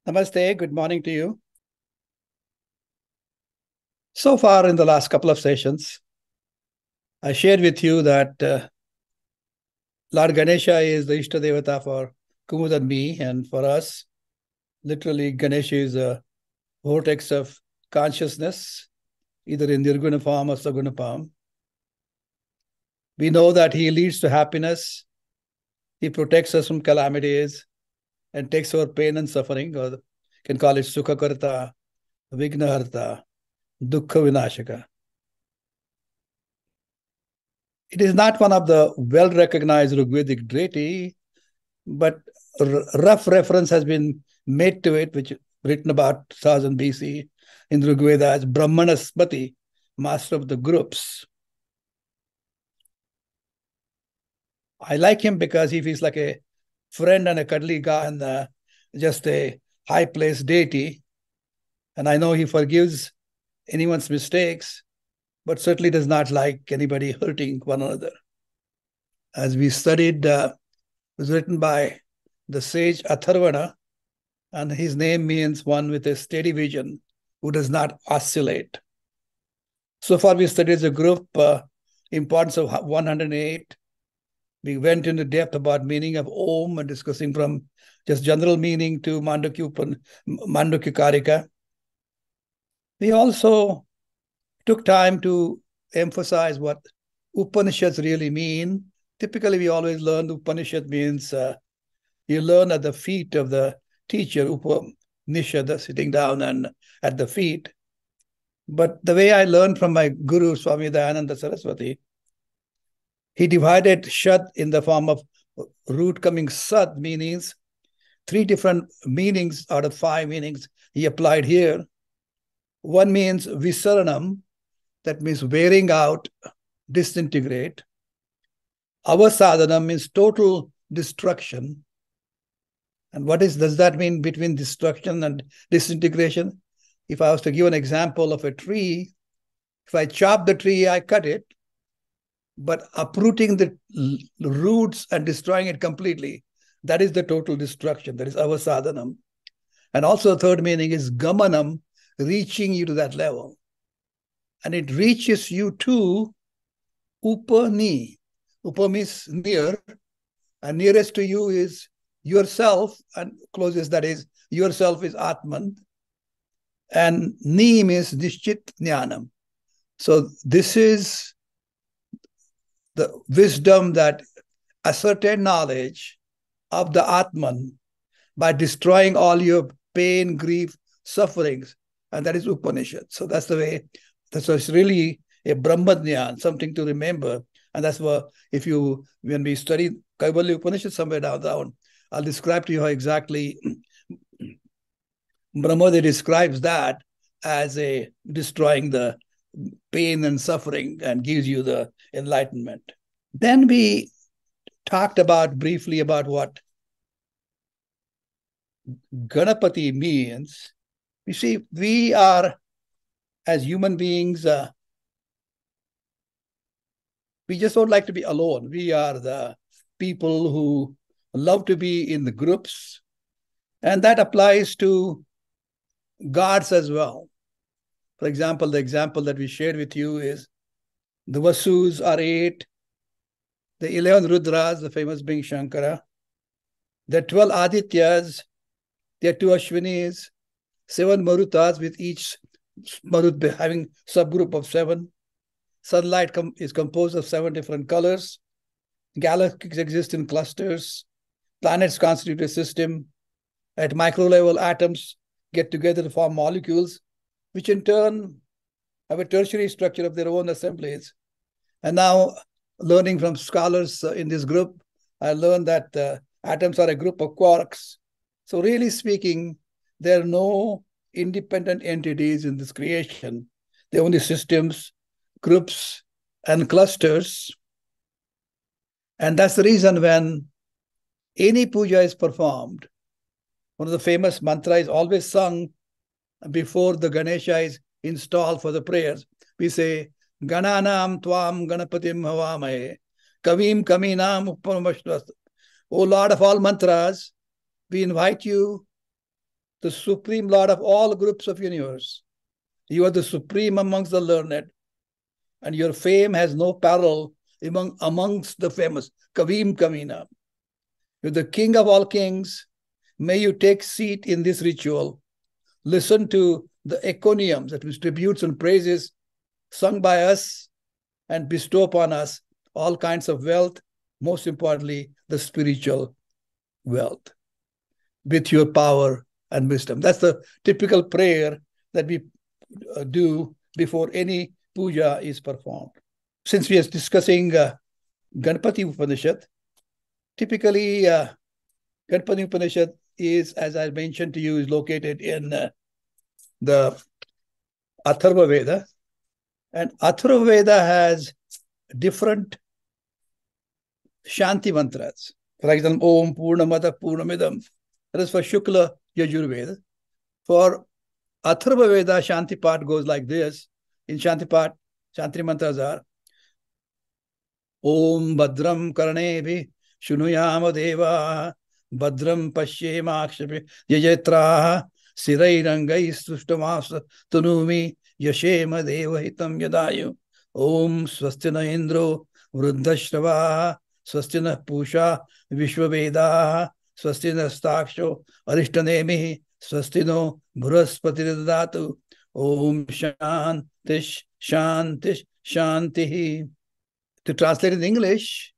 Namaste, good morning to you. So far in the last couple of sessions, I shared with you that Lord Ganesha is the Ishta Devata for Kumud and me, and for us, literally, Ganesha is a vortex of consciousness, either in Nirguna form or Saguna form. We know that he leads to happiness, he protects us from calamities, and takes our pain and suffering, or you can call it Sukhakarta, Vignaharta, Dukkha Vinashaka. It is not one of the well-recognized Rigvedic deity, but rough reference has been made to it, which written about 1000 BC in Rigveda as Brahmanaspati, master of the groups. I like him because he feels like a friend and a cuddly guy and just a high-placed deity. And I know he forgives anyone's mistakes, but certainly does not like anybody hurting one another. As we studied, it was written by the sage Atharvana, and his name means one with a steady vision who does not oscillate. So far, we studied as a group importance of 108. We went into depth about meaning of Om and discussing from just general meaning to Mandukya Karika. We also took time to emphasize what Upanishads really mean. Typically, we always learn Upanishad means you learn at the feet of the teacher, Upanishad, sitting down and at the feet. But the way I learned from my guru, Swami Dayananda Saraswati, he divided Shad in the form of root coming Sad, meanings, 3 different meanings out of 5 meanings he applied here. One means Visaranam, that means wearing out, disintegrate. Avasadhanam means total destruction. And what does that mean between destruction and disintegration? If I was to give an example of a tree, if I chop the tree, I cut it, but uprooting the roots and destroying it completely, that is the total destruction. That is avasadhanam. And also the third meaning is gamanam, reaching you to that level. And it reaches you to upani. Upa means near, and nearest to you is yourself, and closest, that is, yourself is Atman. And ni means nishchit jnanam. So this is the wisdom, that ascertain knowledge of the Atman by destroying all your pain, grief, sufferings. And that is Upanishad. So that's the way, that's what's really a Brahmadnyan, something to remember. And that's what, when we study Kaivalya Upanishad somewhere down, I'll describe to you how exactly Brahmada describes that as a destroying the pain and suffering and gives you the enlightenment. Then we talked briefly about what Ganapati means. You see, we are, as human beings, we just don't like to be alone. We are the people who love to be in the groups, and that applies to gods as well. For example, the example that we shared with you is the Vasus are 8, the 11 Rudras, the famous being Shankara, the 12 Adityas, there are 2 Ashwinis, 7 Marutas, with each Marut having subgroup of 7. Sunlight is composed of 7 different colors. Galaxies exist in clusters. Planets constitute a system. At micro level, atoms get together to form molecules, which in turn have a tertiary structure of their own assemblies. And now, learning from scholars in this group, I learned that atoms are a group of quarks. So really speaking, there are no independent entities in this creation. They're only systems, groups, and clusters. And that's the reason when any puja is performed, one of the famous mantras is always sung before the Ganesha is installed for the prayers. We say, Gananam Tvam Ganapatim Havamahe, Kavim Kaminam Upamashtvas. O Lord of all mantras, we invite you the supreme Lord of all groups of universe. You are the supreme amongst the learned, and your fame has no parallel amongst the famous. Kavim Kamina. You're the king of all kings. May you take seat in this ritual. Listen to the econiums, that means tributes and praises sung by us, and bestow upon us all kinds of wealth, most importantly, the spiritual wealth, with your power and wisdom. That's the typical prayer that we do before any puja is performed. Since we are discussing Ganapati Upanishad, typically Ganapati Upanishad is, as I mentioned to you, is located in the Atharva Veda. And Atharva Veda has different Shanti mantras. For example, Om Purnamada Purnamidam. That is for Shukla Yajurveda. For Atharva Veda, Shanti part goes like this. In Shanti part, Shanti mantras are Om Badram Karnevi Shunuyama Deva Badram Pashyemakshapi Yajetraha Sirairangai Sushtamasa Tunumi Yashema Deva Hitam Yadayu Om Swastina Indro Vruddhashrava Swastina Pusha Vishwaveda Swastina Staksho Arishtanemi Swastino Bhuraspati Datu Om Shantish Shantish Shantihi. To translate in English,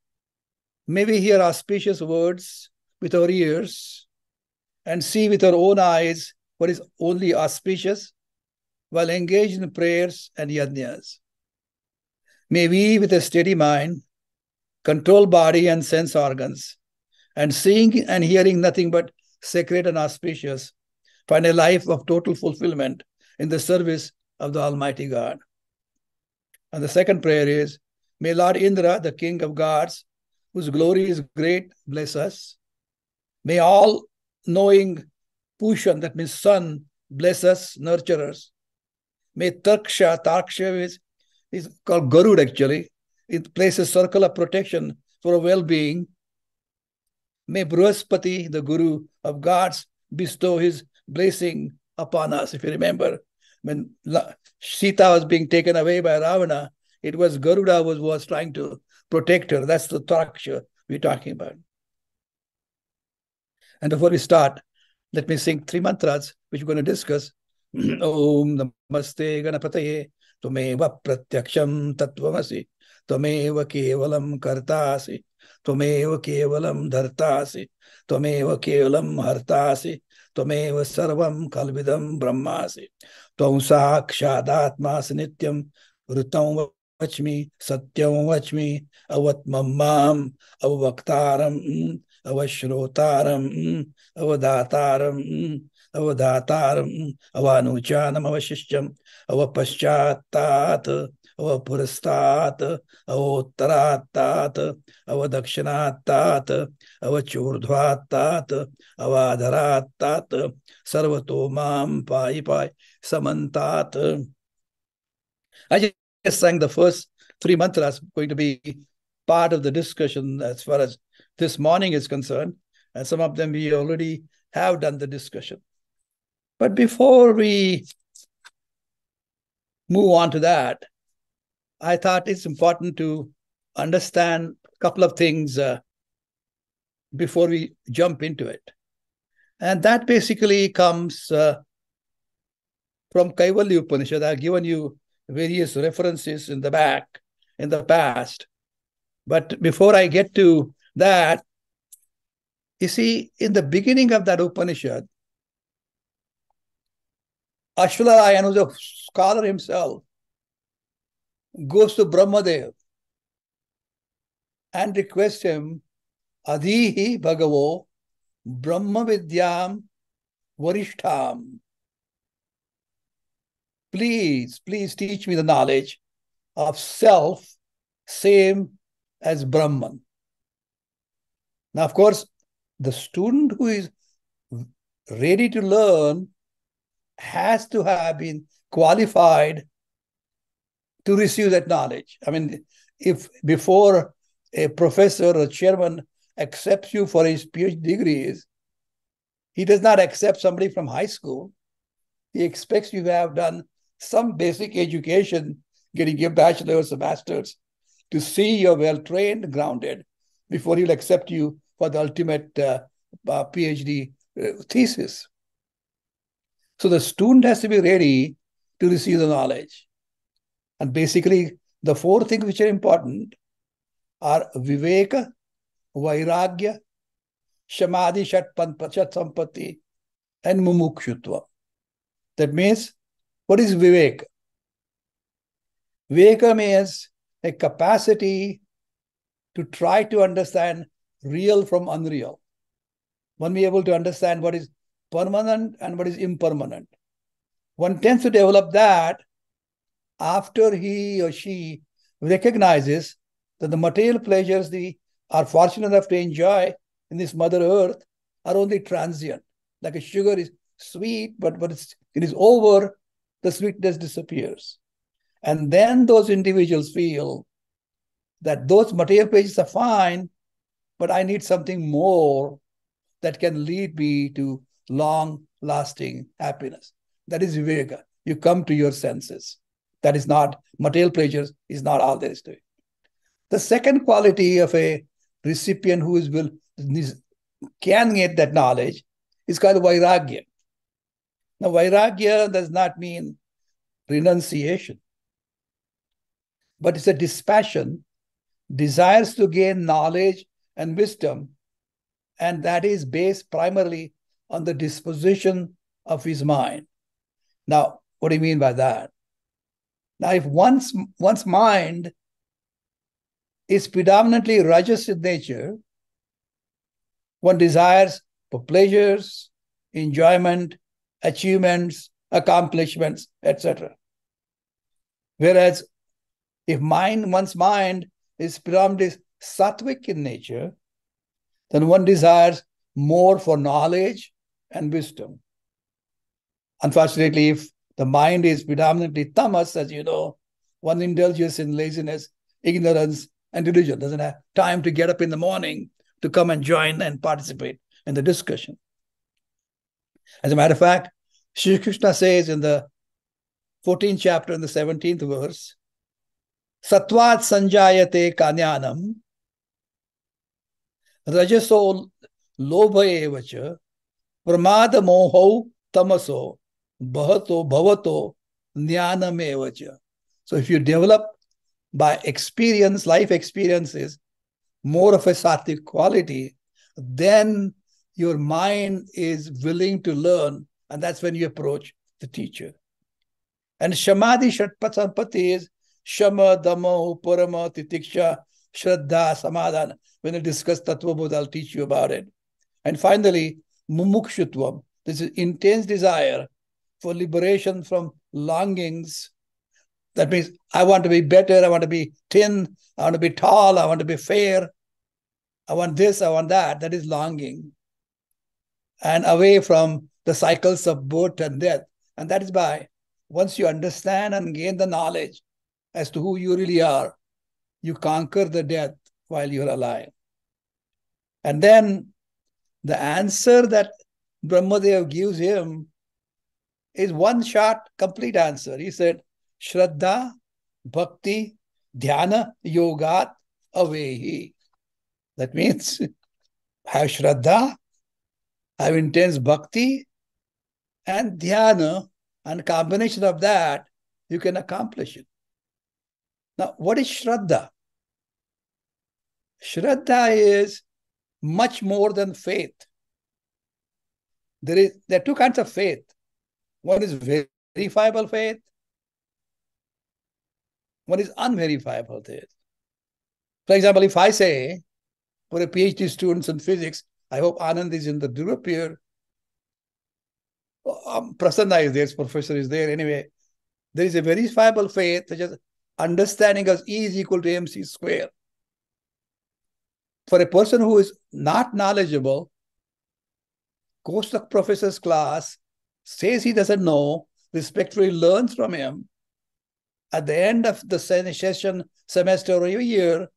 may we hear auspicious words with our ears and see with our own eyes what is only auspicious while engaged in prayers and yajnas. May we, with a steady mind, control body and sense organs, and seeing and hearing nothing but sacred and auspicious, find a life of total fulfillment in the service of the Almighty God. And the second prayer is, may Lord Indra, the king of gods, whose glory is great, bless us. May all-knowing Pushan, that means sun, bless us, nurture us. May Tarsha is called Garud actually. It places a circle of protection for our well-being. May Bruhaspati, the guru of gods, bestow his blessing upon us. If you remember, when Sita was being taken away by Ravana, it was Garuda was trying to protect her. That's the Taksha we're talking about. And before we start, let me sing three mantras, which we're going to discuss. Om Namaste Ganapataye Tumeva Pratyaksham Tattvamasi Tumeva Kevalam Kartasi Tumeva Kevalam Dhartasi Tumeva Kevalam Hartasi Tumeva Sarvam Kalvidam Brahmasi Tvam Sakshadatmas Nityam Rutam Vachmi Satyam Vachmi Avatmam Avaktaram Avashrotaram Avadataram Avadataram Avanuchanam Avashisham Avapashchatat Avapurastat Avottaratat Avadakshanatat Avachurdhvatat Avadharatat Sarvatomam Pai Pai Samantat. I just sang the first three mantras, going to be part of the discussion as far as this morning is concerned. And some of them we already have done the discussion. But before we move on to that, I thought it's important to understand a couple of things before we jump into it. And that basically comes from Kaivalya Upanishad. I've given you various references in the back, in the past. But before I get to that, you see, in the beginning of that Upanishad, Ashwalayan, who's a scholar himself, goes to Brahmadev and requests him, Adhihi Bhagavo Brahma Vidyam Varishtham. Please teach me the knowledge of self, same as Brahman. Now, of course, the student who is ready to learn has to have been qualified to receive that knowledge. I mean, if before a professor or chairman accepts you for his PhD degrees, He does not accept somebody from high school. He expects you to have done some basic education, getting a bachelor's or master's, to see you're well trained, grounded, before he'll accept you for the ultimate PhD thesis. So the student has to be ready to receive the knowledge. And basically, the four things which are important are Viveka, Vairagya, Samadhi, Shat Sampatti, and Mumukshutva. That means, what is Viveka? Viveka means a capacity to try to understand real from unreal. One be able to understand what is permanent and what is impermanent. One tends to develop that after he or she recognizes that the material pleasures they are fortunate enough to enjoy in this Mother Earth are only transient. Like a sugar is sweet, but it is over, the sweetness disappears. And then those individuals feel that those material pleasures are fine, but I need something more that can lead me to long-lasting happiness. That is viveka. You come to your senses. That is not, material pleasures is not all there is to it. The second quality of a recipient who can get that knowledge is called vairagya. Now, vairagya does not mean renunciation, but it's a dispassion, desires to gain knowledge and wisdom, and that is based primarily on the disposition of his mind. Now, what do you mean by that? Now, if one's mind is predominantly rajas in nature, one desires for pleasures, enjoyment, achievements, accomplishments, etc. Whereas if one's mind is predominantly sattvic in nature, then one desires more for knowledge and wisdom. Unfortunately, if the mind is predominantly tamas, as you know, one indulges in laziness, ignorance, and delusion, doesn't have time to get up in the morning to come and join and participate in the discussion. As a matter of fact, Shri Krishna says in the 14th chapter, in the 17th verse, Satvat sanjayate kanyanam, rajaso lobha evacha, pramada moho tamaso, bhato bhavato jnanam evacha. So if you develop by experience, life experiences, more of a sattvic quality, then your mind is willing to learn, and that's when you approach the teacher. And Samadhi Shatpasampati is Shama, Dhamma, Parama, Titiksha, Shraddha, Samadhana. When I discuss Tattva Bodha, I'll teach you about it. And finally, Mumukshutvam. This is intense desire for liberation from longings. That means I want to be better, I want to be thin, I want to be tall, I want to be fair, I want this, I want that. That is longing. And away from the cycles of birth and death. And that is by, once you understand and gain the knowledge as to who you really are, you conquer the death while you're alive. And then the answer that Brahmadev gives him is one short, complete answer. He said, Shraddha, Bhakti, Dhyana, Yogat, Avehi. That means have Shraddha, have intense Bhakti, and Dhyana, and combination of that, you can accomplish it. Now, what is Shraddha? Shraddha is much more than faith. There are two kinds of faith. One is verifiable faith. One is unverifiable faith. For example, if I say, for a PhD student in physics, I hope Anand is in the group here. Prasanna is there, his professor is there. Anyway, there is a verifiable faith, such as understanding as E is equal to MC square. For a person who is not knowledgeable, goes to the professor's class, says he doesn't know, respectfully learns from him. At the end of the session, semester, or a year,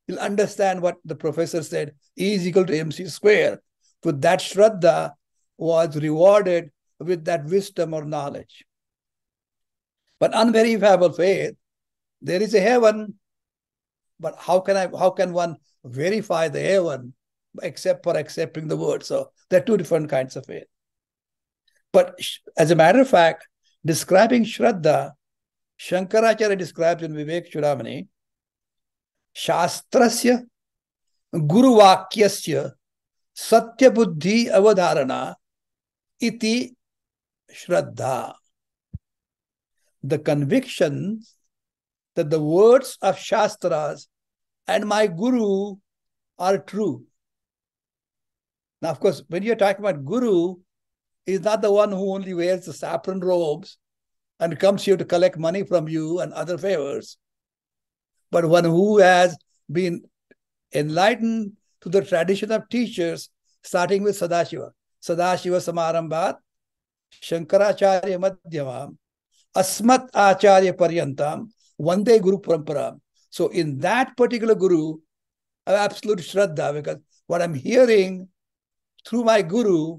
he'll understand what the professor said, E is equal to MC square. With that Shraddha, was rewarded with that wisdom or knowledge. But unverifiable faith, there is a heaven, but how can one verify the heaven except for accepting the word? So there are two different kinds of faith. But as a matter of fact, describing Shraddha, Shankaracharya describes in Vivek Chudamani, Shastrasya Guruvakyasya Satya Buddhi Avadharana iti Shraddha. The conviction that the words of Shastras and my Guru are true. Now, of course, when you're talking about Guru, he's not the one who only wears the saffron robes and comes here to collect money from you and other favors, but one who has been enlightened to the tradition of teachers, starting with Sadashiva. Sadashiva Samarambhat, Shankaracharya Madhyamam, Asmat Acharya Paryantam, Vande Guru Paramparam. So in that particular Guru, I have absolute Shraddha, because what I'm hearing through my Guru,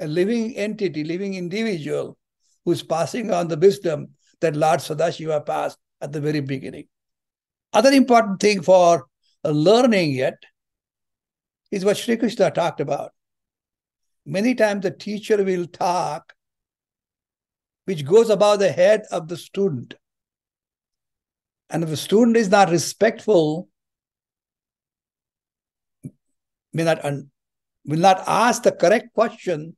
a living entity, living individual, who's passing on the wisdom that Lord Sadashiva passed at the very beginning. Other important thing for learning it is what Sri Krishna talked about. Many times the teacher will talk which goes above the head of the student. And if the student is not respectful, will not ask the correct question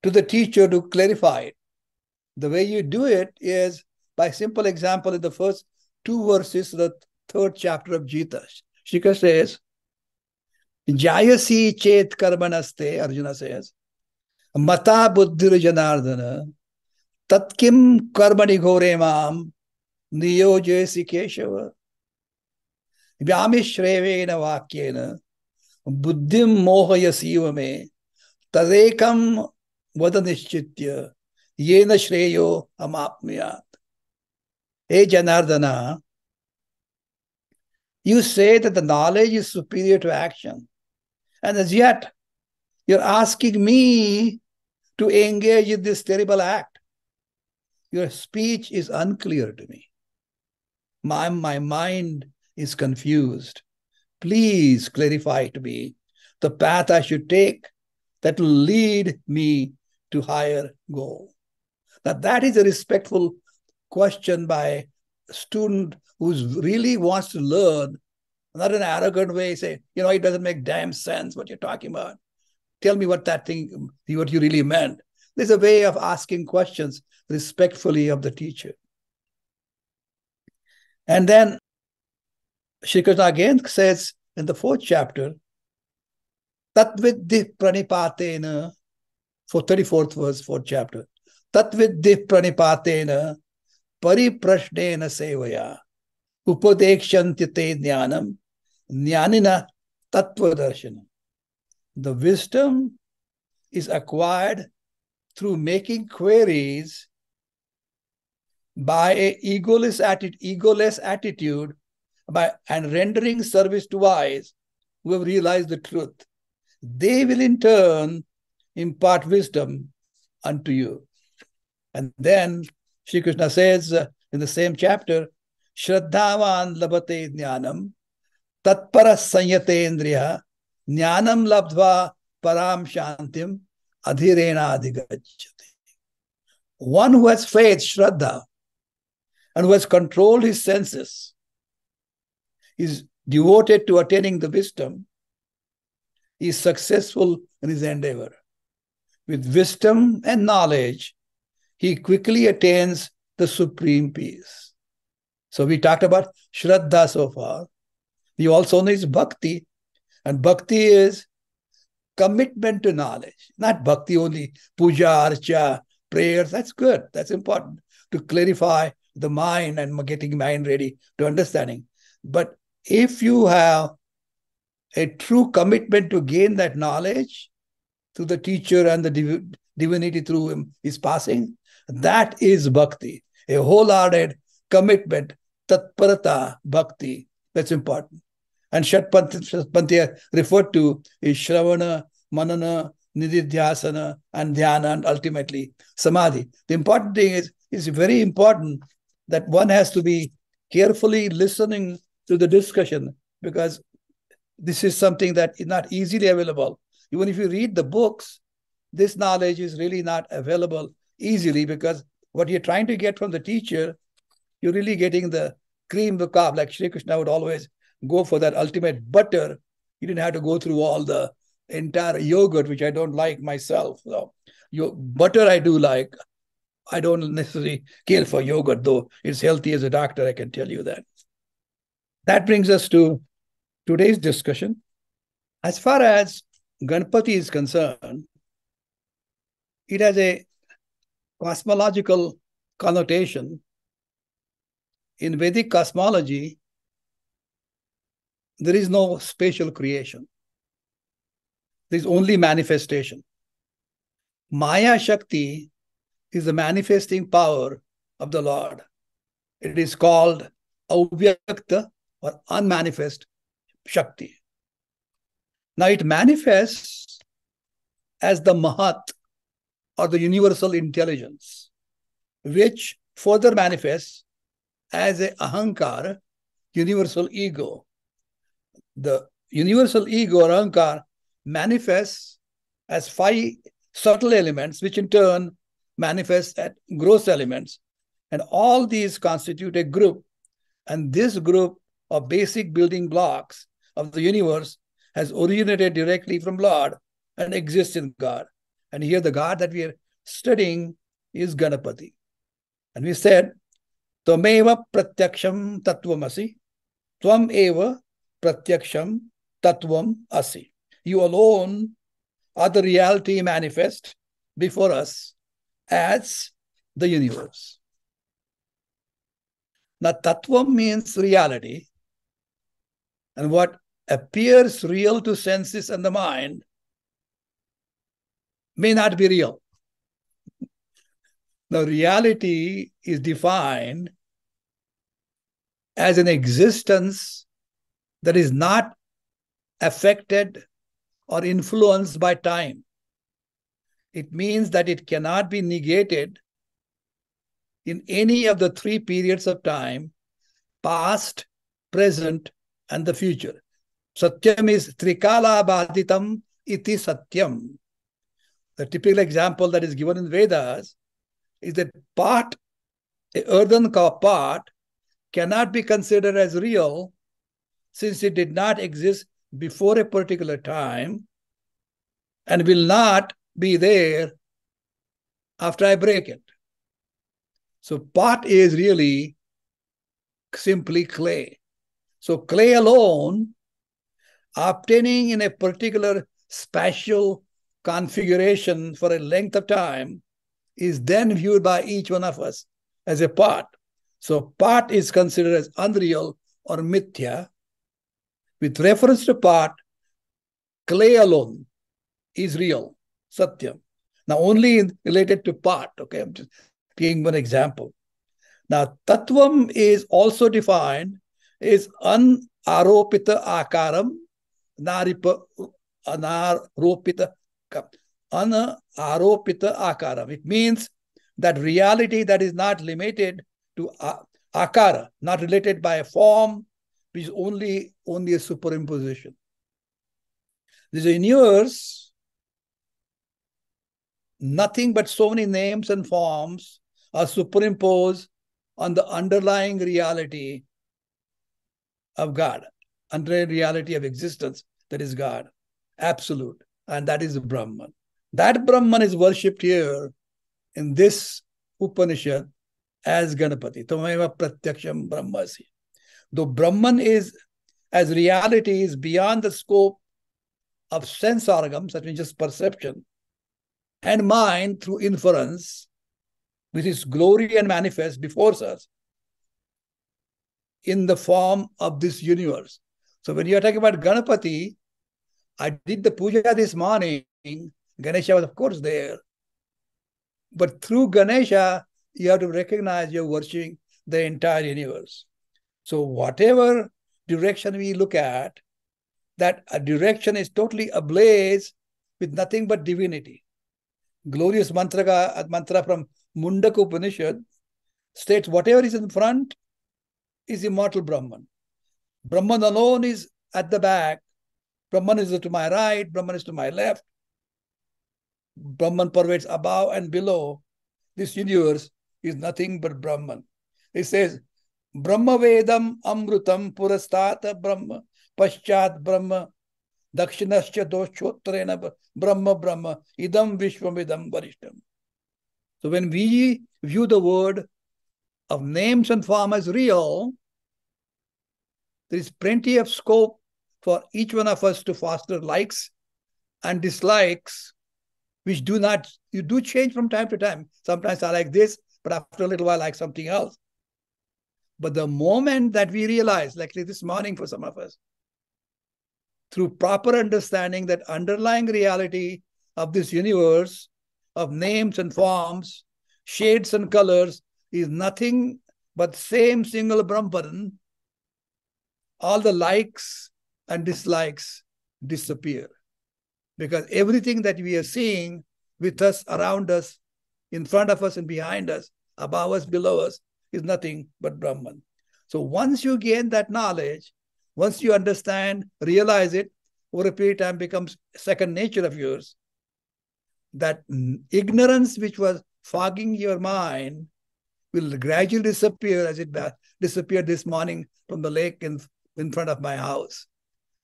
to the teacher to clarify it. The way you do it is by simple example in the first two verses of the third chapter of Gita. Shikha says, Jayasi chet karmanaste, Arjuna says, Mata buddhir janardana, tatkim karmani ghore mam, niyojesi keshava, vyamishrevena vakyena, buddhim mohayasiva me, tadekam vadanishchitya, yena shreyo amapmiyat. Hey Janardana, you say that the knowledge is superior to action. And as yet, you're asking me to engage in this terrible act. Your speech is unclear to me. My mind is confused. Please clarify to me the path I should take that will lead me to higher goal. Now that is a respectful question by a student who really wants to learn, not in an arrogant way, say, it doesn't make damn sense what you're talking about. Tell me what you really meant. There's a way of asking questions respectfully of the teacher. And then Shri Krishna again says in the fourth chapter, Tatviddi pranipatena, for 34th verse, fourth chapter, Tatviddi pranipatena pariprashnena sevaya upadekshanti te jnanam jnanina tattvadarshana. The wisdom is acquired through making queries by an egoless attitude and rendering service to wise who have realized the truth. They will in turn impart wisdom unto you. And then Shri Krishna says in the same chapter, Shraddhavan labate jnanam tatpara sanyatendriya jnanam labdva param shantim adhirena adhigachyate. One who has faith, Shraddha, and who has controlled his senses, is devoted to attaining the wisdom, he is successful in his endeavor. With wisdom and knowledge, he quickly attains the supreme peace. So we talked about Shraddha so far. We also know is Bhakti. And Bhakti is commitment to knowledge. Not Bhakti only, puja, archa, prayers. That's good. That's important to clarify the mind and getting mind ready to understanding. But if you have a true commitment to gain that knowledge through the teacher and the divinity through him is passing, that is bhakti, a wholehearted commitment, tatparata bhakti. That's important. And Shatpantya referred to is Shravana, Manana, nididhyasana, and dhyana, and ultimately samadhi. The important thing is, it's very important that one has to be carefully listening to the discussion, because this is something that is not easily available. Even if you read the books, this knowledge is really not available easily, because what you're trying to get from the teacher, you're really getting the cream of the crop. Like Sri Krishna would always go for that ultimate butter. You didn't have to go through all the entire yogurt, which I don't like myself. So, butter I do like. I don't necessarily care for yogurt, though it's healthy as a doctor, I can tell you that. That brings us to today's discussion. As far as Ganapati is concerned, it has a cosmological connotation. In Vedic cosmology, there is no spatial creation. There is only manifestation. Maya Shakti is the manifesting power of the Lord. It is called Avyakta or unmanifest Shakti. Now it manifests as the Mahat or the universal intelligence, which further manifests as a Ahankara, universal ego. The universal ego or Ahankara manifests as 5 subtle elements, which in turn manifest as gross elements. And all these constitute a group. And this group of basic building blocks of the universe has originated directly from Lord and exists in God. And here the God that we are studying is Ganapati. And we said, Tvameva pratyaksham tattvam asi. Tvam eva pratyaksham tattvam asi. You alone are the reality manifest before us as the universe. Now, tattvam means reality. And what appears real to senses and the mind may not be real. Now, reality is defined as an existence that is not affected or influenced by time. It means that it cannot be negated in any of the 3 periods of time, past, present, and the future. Satyam is trikala baditam iti satyam. The typical example that is given in Vedas is that pot, a earthen pot, cannot be considered as real since it did not exist before a particular time and will not be there after I break it. So pot is really simply clay. So clay alone, obtaining in a particular spatial configuration for a length of time, is then viewed by each one of us as a pot. So pot is considered as unreal or mithya. With reference to pot, clay alone is real, satyam. Now only related to pot, okay, I'm just giving one example. Now tattvam is also defined as anaropita akaram, anaropita akaram. It means that reality that is not limited to akara, not related by a form, which is only a superimposition. There's a universe, nothing but so many names and forms are superimposed on the underlying reality of God, underlying reality of existence, that is God, absolute, and that is Brahman. That Brahman is worshipped here in this Upanishad as Ganapati. Tameva pratyaksham brahmasi. Though Brahman is, as reality, is beyond the scope of sense organs, that means just perception, and mind through inference, with his glory and manifest before us in the form of this universe. So when you are talking about Ganapati, I did the puja this morning. Ganesha was, of course, there. But through Ganesha, you have to recognize you're worshiping the entire universe. So whatever direction we look at, that a direction is totally ablaze with nothing but divinity. Glorious mantra from Mundaka Upanishad states whatever is in front is immortal Brahman. Brahman alone is at the back. Brahman is to my right, Brahman is to my left. Brahman pervades above and below. This universe is nothing but Brahman. It says, Brahma Vedam Amrutam Purastata Brahma Paschat Brahma Dakshinascha Doshotrena Brahma Brahma Idam Vishwamidam Varishtam. So when we view the word of names and form as real, there is plenty of scope for each one of us to foster likes and dislikes, which you do change from time to time. Sometimes I like this, but after a little while I like something else. But the moment that we realize, like this morning for some of us, through proper understanding that underlying reality of this universe, of names and forms, shades and colors, is nothing but same single Brahman, all the likes and dislikes disappear. Because everything that we are seeing with us, around us, in front of us and behind us, above us, below us, is nothing but Brahman. So once you gain that knowledge, once you understand, realize it, over a period of time becomes second nature of yours, that ignorance which was fogging your mind will gradually disappear as it disappeared this morning from the lake in front of my house.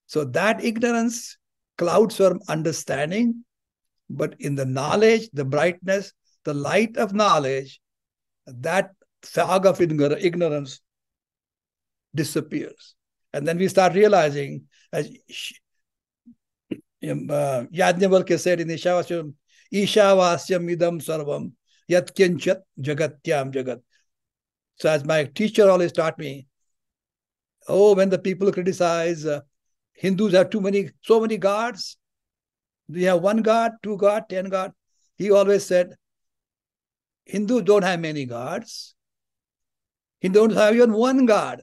So that ignorance clouds our understanding, but in the knowledge, the brightness, the light of knowledge, that fog of ignorance disappears. And then we start realizing, as Yajnavalkya said in Ishavasyam, Ishavasyam idam sarvam yat kinchat jagatyam jagat. So as my teacher always taught me, when the people criticize Hindus have so many gods, we have one god, two god, 10 god. He always said, Hindus don't have many gods. Hindus don't have even one god.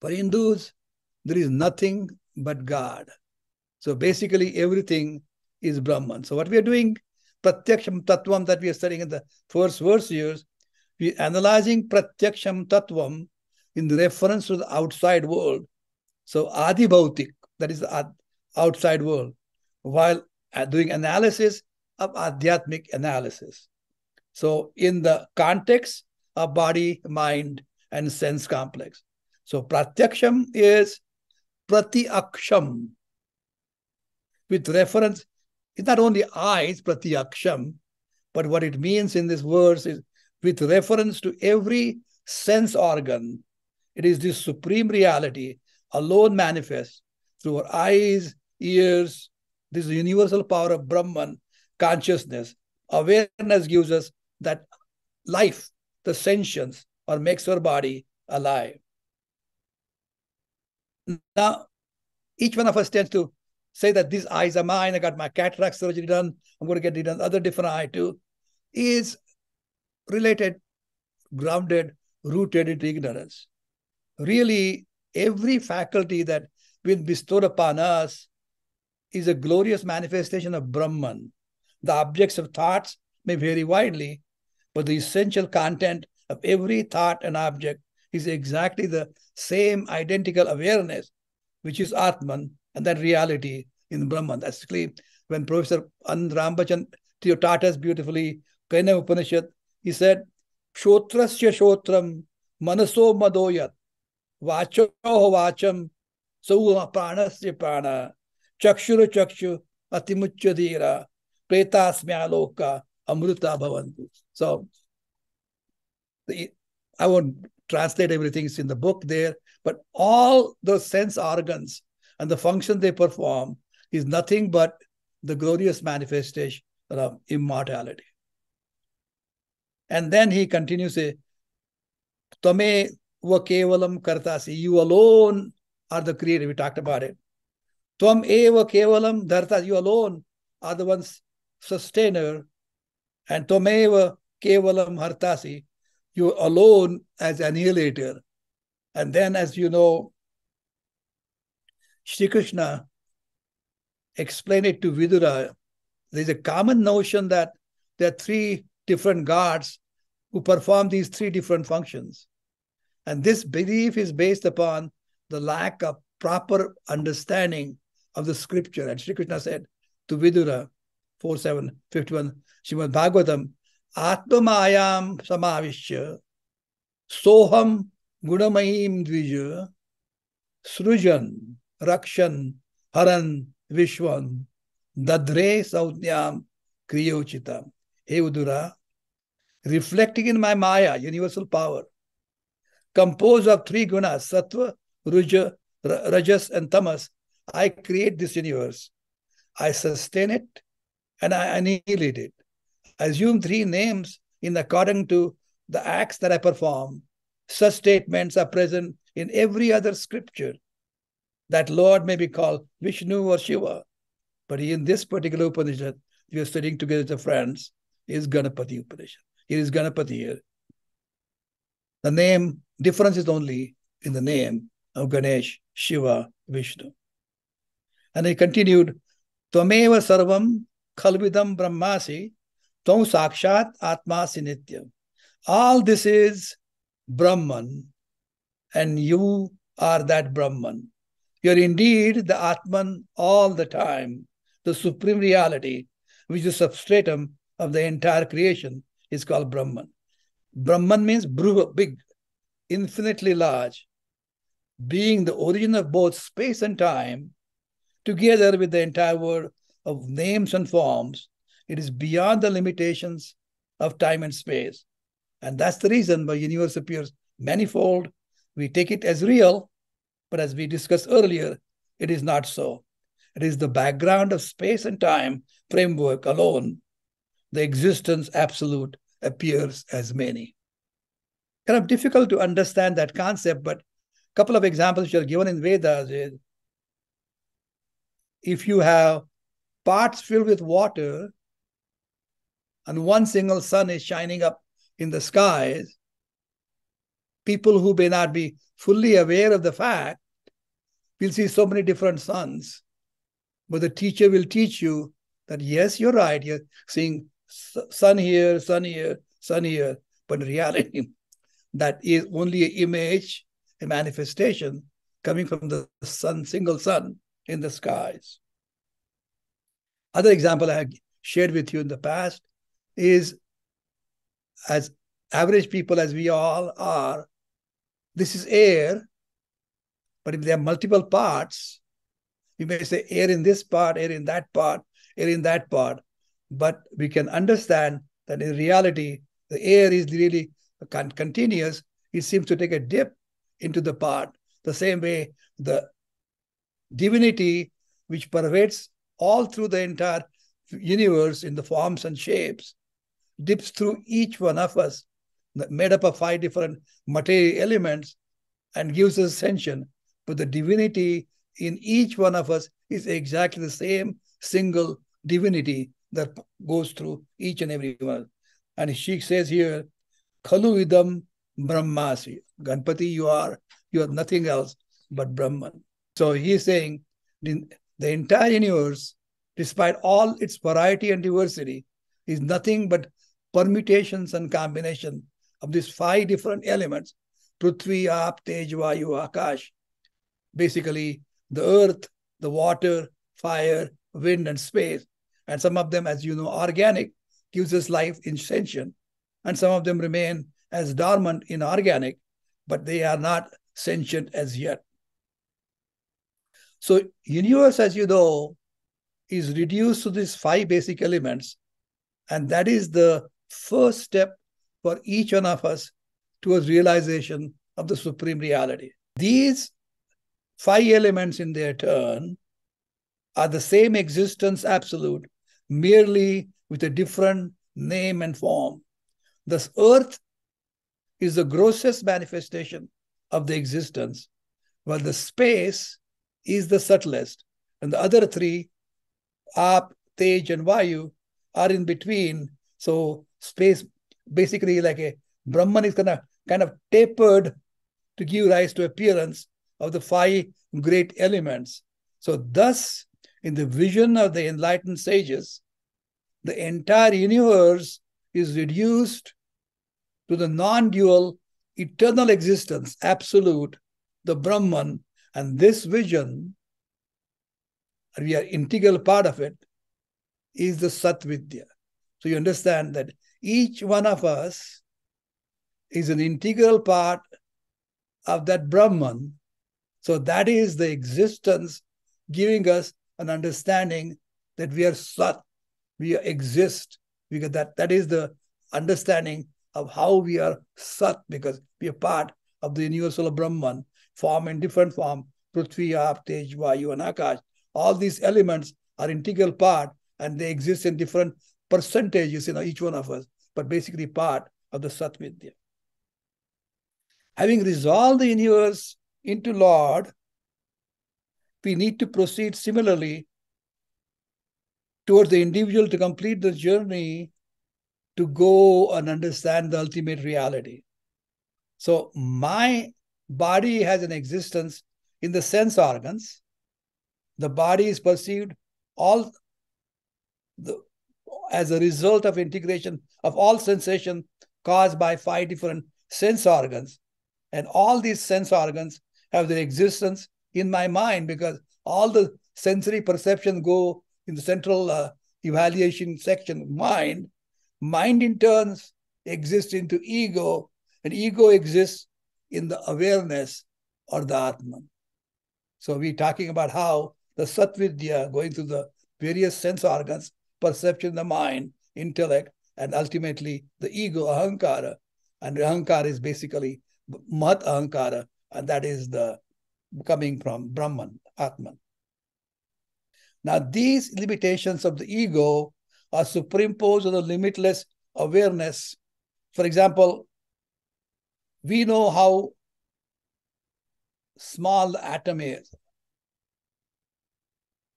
For Hindus, there is nothing but God. So basically everything is Brahman. So what we are doing, Pratyaksham Tattvam that we are studying in the first verse here, we are analyzing Pratyaksham Tattvam in reference to the outside world. So Adi Bhautik, that is the outside world, while doing analysis of Adhyatmic analysis. So in the context of body, mind, and sense complex. So Pratyaksham is Pratyaksham. With reference, it's not only eyes, Pratyaksham, but what it means in this verse is with reference to every sense organ. It is this supreme reality alone manifest through our eyes, ears, this universal power of Brahman, consciousness. Awareness gives us that life, the sentience, or makes our body alive. Now, each one of us tends to say that these eyes are mine, I got my cataract surgery done, I'm going to get it done, other different eye too, is related, grounded, rooted into ignorance. Really, every faculty that been bestowed upon us is a glorious manifestation of Brahman. The objects of thoughts may vary widely, but the essential content of every thought and object is exactly the same identical awareness, which is Atman, and that reality in Brahman. That's clear. When Professor Rambachan taught us beautifully, Ganapati Upanishad, he said, Shotrasya Shotram Manaso Madoyat Vacho Vacham Sau Pranasya Prana Chakshura Chakshu Atimuchadira Pretasmya Loka Amruta Bhavantu. So I won't translate everything, it's in the book there, but all those sense organs and the function they perform is nothing but the glorious manifestation of immortality. And then he continues to say, Tame va kevalam kartasi, you alone are the creator. We talked about it. Tvam eva kevalam dhartasi, you alone are the ones sustainer. And Tameva kevalam hartasi, you alone as annihilator. And then, as you know, Shri Krishna explain it to Vidura, there's a common notion that there are three different gods who perform these three different functions. And this belief is based upon the lack of proper understanding of the scripture. And Sri Krishna said to Vidura, 4:751, Srimad Bhagavatam, Atmamayam samavishya, soham gunamayim dvija, srujan, rakshan, haran, vishwan, dadre saudhyam kriyochitam. Hey Vidura, reflecting in my Maya, universal power, composed of three gunas, sattva, rajas, and tamas, I create this universe. I sustain it and I annihilate it. I assume three names in according to the acts that I perform. Such statements are present in every other scripture. That Lord may be called Vishnu or Shiva. But in this particular Upanishad, we are studying together as friends, is Ganapati Upanishad. Here is Ganapati here. The name difference is only in the name of Ganesh, Shiva, Vishnu. And he continued, Tvameva sarvam khalvidam brahmasi, tvam sakshat atmasi nityam. All this is Brahman, and you are that Brahman. You are indeed the Atman all the time. The supreme reality, which is the substratum of the entire creation, is called Brahman. Brahman means big, infinitely large, being the origin of both space and time, together with the entire world of names and forms. It is beyond the limitations of time and space. And that's the reason why the universe appears manifold. We take it as real, but as we discussed earlier, it is not so. It is the background of space and time framework alone. The existence absolute appears as many. Kind of difficult to understand that concept, but a couple of examples which are given in Vedas is, if you have pots filled with water and one single sun is shining up in the skies, people who may not be fully aware of the fact will see so many different suns. But the teacher will teach you that, yes, you're right, you're seeing sun here, sun here, sun here. But in reality, that is only an image, a manifestation coming from the sun, single sun in the skies. Other example I have shared with you in the past is, as average people as we all are, this is air, but if there are multiple parts, we may say air in this part, air in that part, air in that part. But we can understand that in reality, the air is really continuous. It seems to take a dip into the part. The same way the divinity which pervades all through the entire universe in the forms and shapes dips through each one of us, made up of 5 different material elements, and gives us ascension. But the divinity in each one of us is exactly the same single divinity that goes through each and every one. And she says here, Khalu idam brahmasi. Ganpati, you are nothing else but Brahman. So he is saying the entire universe, despite all its variety and diversity, is nothing but permutations and combination of these 5 different elements: Prithvi, Aap, Tej, Vayu, Akash. Basically, the earth, the water, fire, wind, and space. And some of them, as you know, organic, gives us life in sentient. And some of them remain as dormant inorganic, but they are not sentient as yet. So universe, as you know, is reduced to these 5 basic elements. And that is the first step for each one of us towards realization of the supreme reality. These 5 elements in their turn are the same existence absolute, merely with a different name and form. Thus, earth is the grossest manifestation of the existence, while the space is the subtlest. And the other 3, Aap, Tej, and Vayu, are in between. So space, basically like a Brahman, is kind of tapered to give rise to appearance of the 5 great elements. So thus, in the vision of the enlightened sages, the entire universe is reduced to the non-dual eternal existence, absolute, the Brahman, and this vision, we are integral part of it, is the Satvidya. So you understand that each one of us is an integral part of that Brahman. So that is the existence giving us an understanding that we are Sat, we exist. Because that is the understanding of how we are Sat, because we are part of the universal Brahman, form in different form, Prithvi, Ap, Tej, Vayu, and Akash. All these elements are integral part, and they exist in different percentages in each one of us, but basically part of the Sat Vidya. Having resolved the universe into Lord, we need to proceed similarly towards the individual to complete the journey to go and understand the ultimate reality. So my body has an existence in the sense organs. The body is perceived as a result of integration of all sensation caused by 5 different sense organs. And all these sense organs have their existence in my mind, because all the sensory perceptions go in the central evaluation section, mind. Mind in turn exists into ego, and ego exists in the awareness or the Atman. So we're talking about how the Satvidya going through the various sense organs, perception, the mind, intellect, and ultimately the ego, ahankara. And ahankara is basically Mahat Ahankara, and that is the coming from Brahman, Atman. Now, these limitations of the ego are superimposed on the limitless awareness. For example, we know how small the atom is.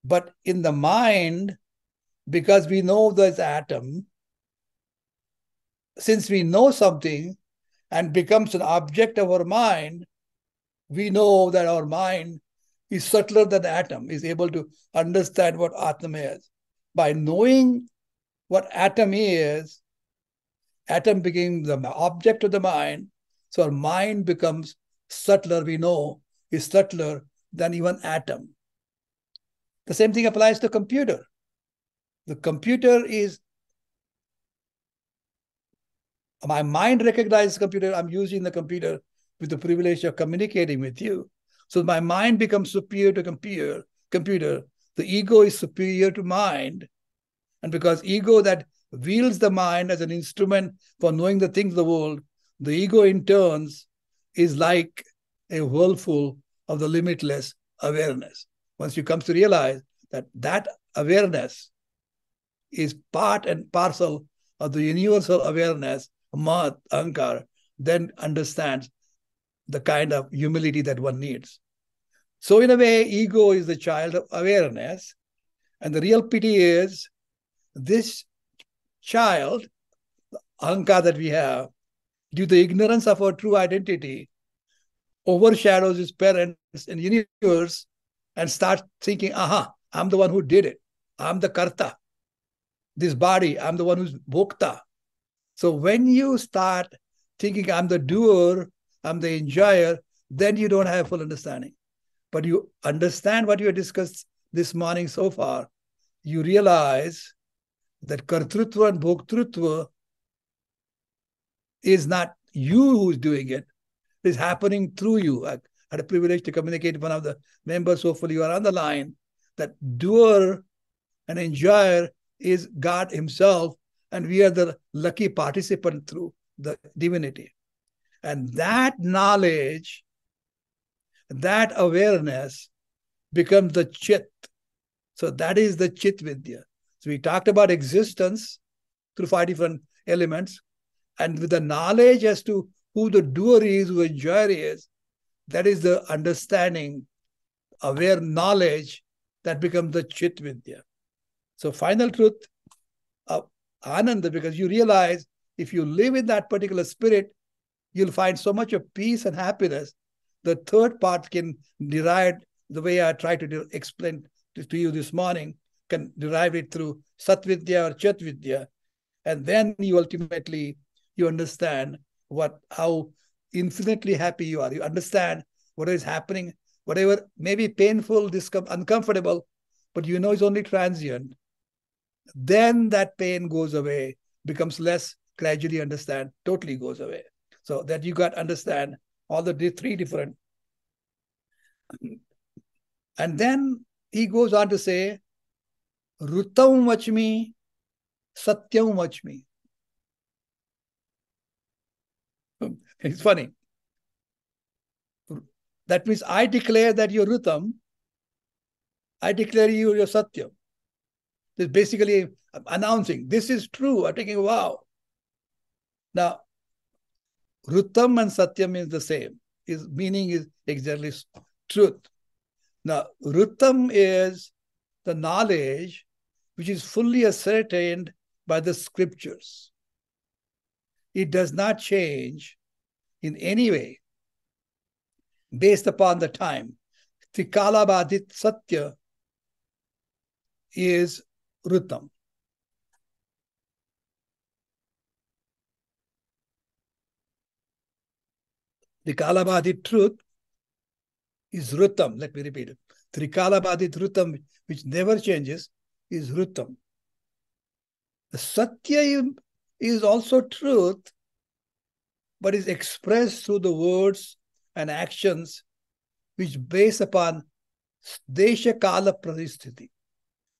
But in the mind, because we know this atom, since we know something and becomes an object of our mind, we know that our mind is subtler than the atom, is able to understand what Atma is. By knowing what atom is, atom became the object of the mind, so our mind becomes subtler, we know, is subtler than even atom. The same thing applies to computer. The computer is, my mind recognizes computer, I'm using the computer with the privilege of communicating with you. So my mind becomes superior to computer. The ego is superior to mind. And because ego that wields the mind as an instrument for knowing the things of the world, the ego in turns is like a whirlpool of the limitless awareness. Once you come to realize that that awareness is part and parcel of the universal awareness, Mahat, Ahankar, then understands the kind of humility that one needs. So in a way, ego is the child of awareness. And the real pity is this child, Ahankar that we have, due to the ignorance of our true identity, overshadows his parents and universe and starts thinking, aha, I'm the one who did it. I'm the karta. This body, I'm the one who's bhokta. So when you start thinking I'm the doer, I'm the enjoyer, then you don't have full understanding. But you understand what you have discussed this morning so far. You realize that kartrutva and bhoktrutva is not you who's doing it. It's happening through you. I had a privilege to communicate with one of the members, hopefully you are on the line, that doer and enjoyer is God himself, and we are the lucky participant through the divinity. And that knowledge, that awareness becomes the chit. So that is the chit vidya. So we talked about existence through 5 different elements, and with the knowledge as to who the doer is, who the enjoyer is, that is the understanding, aware knowledge that becomes the chit vidya. So final truth of Ananda, because you realize if you live in that particular spirit, you'll find so much of peace and happiness. The third part can derive the way I try to explain to you this morning can derive it through Satvidya or Chatvidya. And then you ultimately, you understand how infinitely happy you are. You understand what is happening, whatever may be painful, uncomfortable, but you know it's only transient. Then that pain goes away, becomes less, gradually understand, totally goes away. So that you got to understand all the three different. And then he goes on to say, Rutam vachmi, Satyam vachmi. It's funny. That means I declare that you're Rutam, I declare you're Satyam. It's basically announcing, this is true. I'm taking, wow. Now, Rutam and Satyam is the same. His meaning is exactly truth. Now, Rutam is the knowledge which is fully ascertained by the scriptures. It does not change in any way based upon the time. Trikalabadit Satya is Rutam. The Kalabadit truth is Rutam. Let me repeat it. Trikalabadit Rutam, which never changes, is Rutam. The Satya is also truth, but is expressed through the words and actions which base upon Desha Kala Paristhiti,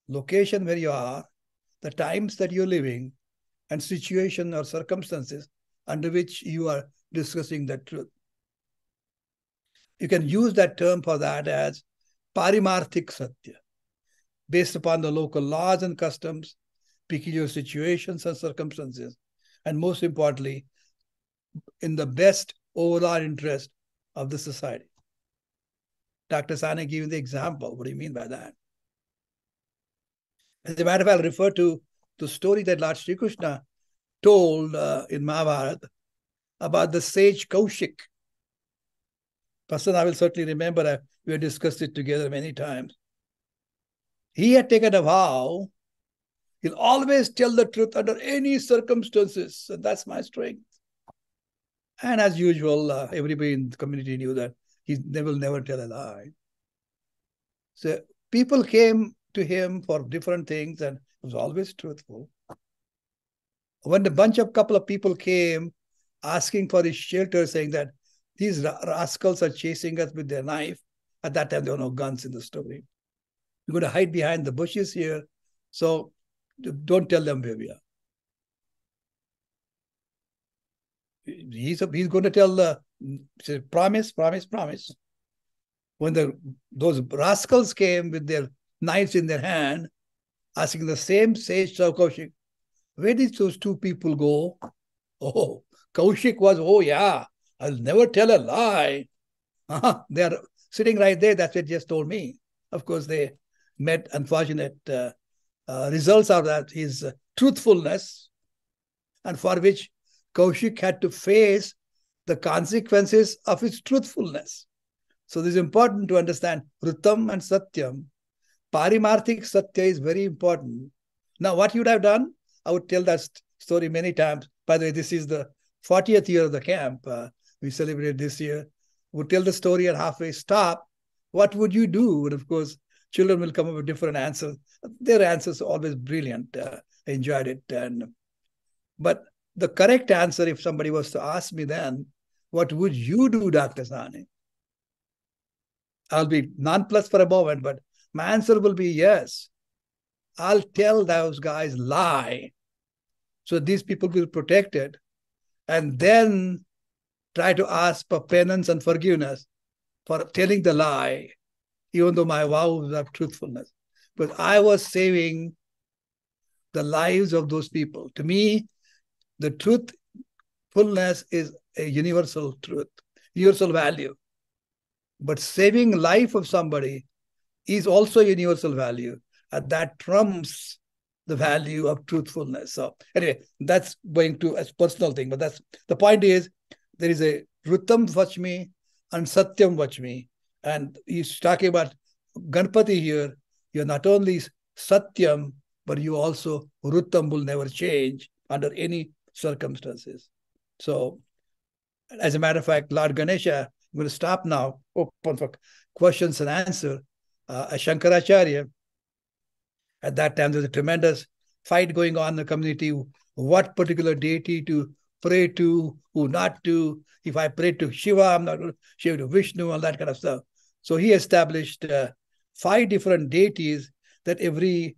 location where you are, the times that you're living, and situation or circumstances under which you are discussing that truth. You can use that term for that as Parimarthik Satya, based upon the local laws and customs, peculiar situations and circumstances, and most importantly, in the best overall interest of the society. Dr. Sane gave the example. What do you mean by that? As a matter of fact, I'll refer to the story that Lord Sri Krishna told in Mahabharata about the sage Kaushik. Person I will certainly remember, we have discussed it together many times. He had taken a vow, he'll always tell the truth under any circumstances, and that's my strength. And as usual, everybody in the community knew that he will never tell a lie. So people came to him for different things, and he was always truthful. When a couple of people came asking for his shelter, saying that these rascals are chasing us with their knife. At that time, there were no guns in the story. We're going to hide behind the bushes here, so don't tell them where we are. He's going to tell promise. When those rascals came with their knives in their hand, asking the same sage Kaushik, where did those two people go? Oh, Kaushik was, oh yeah, I'll never tell a lie. They are sitting right there. That's what he just told me. Of course, they met unfortunate results of that, his truthfulness, and for which Kaushik had to face the consequences of his truthfulness. So this is important to understand Rutam and Satyam. Parimarthik Satya is very important. Now, what you would have done, I would tell that story many times. By the way, this is the 40th year of the camp. We celebrated this year. Would tell the story and halfway stop. What would you do? And of course, children will come up with different answers. Their answers are always brilliant. I enjoyed it. But the correct answer, if somebody was to ask me then, what would you do, Dr. Sane? I'll be nonplussed for a moment, but my answer will be yes. I'll tell those guys lie, so these people will be protected, and then try to ask for penance and forgiveness for telling the lie, even though my vows of truthfulness. But I was saving the lives of those people. To me, the truthfulness is a universal truth, universal value. But saving life of somebody is also a universal value, and that trumps the value of truthfulness. So anyway, that's going to a personal thing, but that's the point is there is a Rutam Vachmi and Satyam Vachmi. And he's talking about Ganapati here, you're not only Satyam, but you also Ruttam will never change under any circumstances. So, as a matter of fact, Lord Ganesha, I'm going to stop now, open for questions and answer. Shankaracharya, at that time, there's a tremendous fight going on in the community. What particular deity to pray to, who not to. If I pray to Shiva, I'm not going to Shiva to Vishnu, all that kind of stuff. So he established 5 different deities that every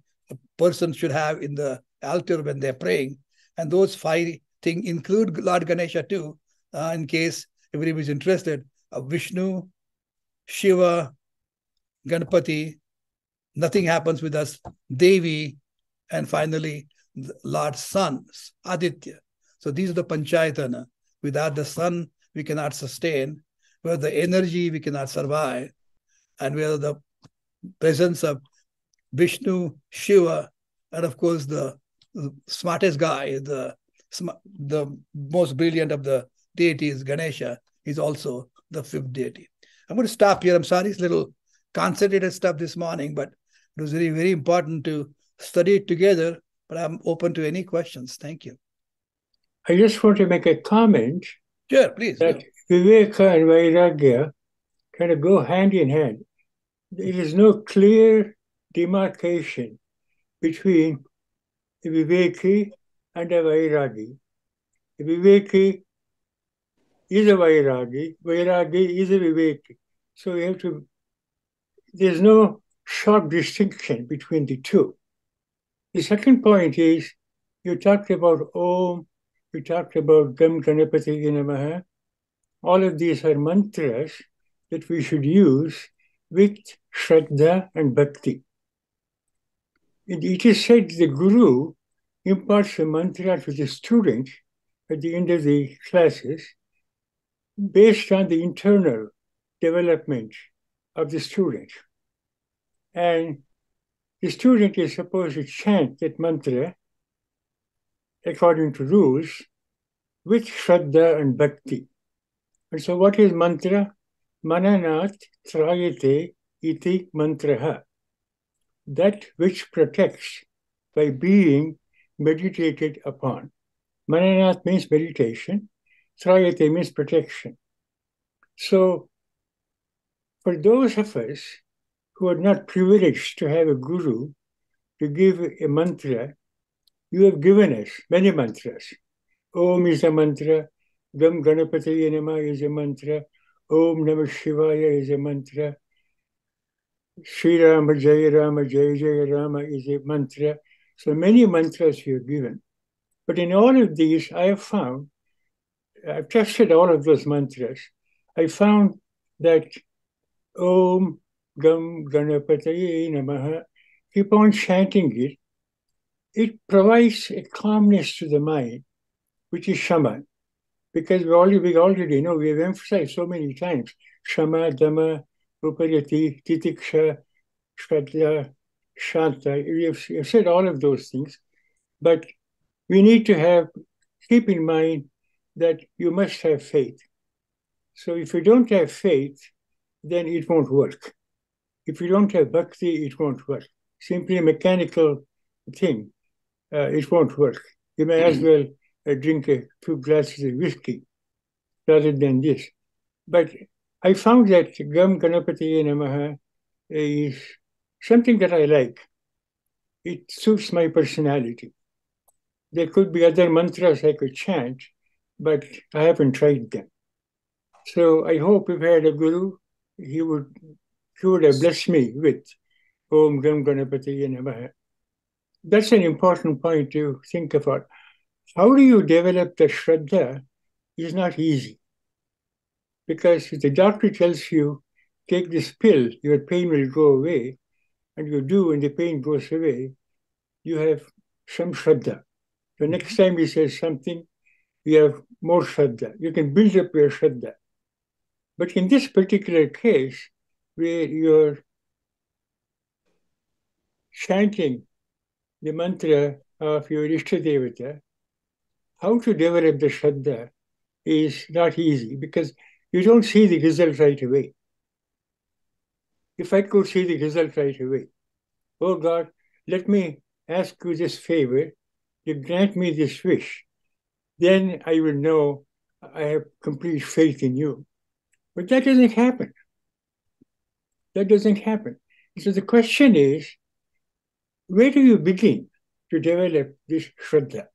person should have in the altar when they're praying. And those 5 things include Lord Ganesha too, in case everybody is interested. Vishnu, Shiva, Ganapati, nothing happens with us, Devi, and finally Lord's son, Aditya. So these are the Panchayatana. Without the sun, we cannot sustain. Without the energy, we cannot survive. And without the presence of Vishnu, Shiva, and of course the smartest guy, the most brilliant of the deities, Ganesha, is also the 5th deity. I'm going to stop here. I'm sorry, it's a little concentrated stuff this morning, but it was very, very important to study it together. But I'm open to any questions. Thank you. I just want to make a comment. Sure, please. That Viveka and Vairagya kind of go hand in hand. There is no clear demarcation between a Viveki and a Vairagi. A Viveki is a Vairagi, Vairagi is a Viveki. So you have to, there's no sharp distinction between the two. The second point is, you talked about Om, you talked about Gam Ganapati Namaha. All of these are mantras that we should use with Shraddha and Bhakti. It is said the Guru imparts a mantra to the student at the end of the classes based on the internal development of the student. And the student is supposed to chant that mantra according to rules with Shraddha and Bhakti. And so what is mantra? Mananat trayate iti mantraha. That which protects by being meditated upon. Mananat means meditation. Trayate means protection. So for those of us who are not privileged to have a guru to give a mantra, you have given us many mantras. Om is a mantra. Gam Ganapati Namah is a mantra. Om Namah Shivaya is a mantra. Sri Rama Jaya Rama Jaya Jaya Rama is a mantra. So many mantras you have given. But in all of these, I have found, I've tested all of those mantras. I found that Om Gam Ganapati Namaha, keep on chanting it. It provides a calmness to the mind, which is Shama. Because we already know, we have emphasized so many times, Shama, Dhamma, Uparati, Titiksha, Shraddha, Shanta. We have said all of those things, but we need to keep in mind that you must have faith. So if you don't have faith, then it won't work. If you don't have bhakti, it won't work. Simply a mechanical thing, it won't work. You may as well drink a few glasses of whiskey rather than this. But I found that Gam Ganapati Namaha is something that I like. It suits my personality. There could be other mantras I could chant, but I haven't tried them. So I hope if I had a guru, he would have blessed me with Om Gam Ganapati Namaha. That's an important point to think about. How do you develop the Shraddha is not easy. Because if the doctor tells you, take this pill, your pain will go away, and you do, and the pain goes away, you have some Shraddha. The next time he says something, you have more Shraddha. You can build up your Shraddha. But in this particular case, where you're chanting the mantra of your Ishtadevata, how to develop the Shraddha is not easy because you don't see the result right away. If I could see the result right away, oh God, let me ask you this favor. You grant me this wish. Then I will know I have complete faith in you. But that doesn't happen. That doesn't happen. So the question is, where do you begin to develop this Shraddha?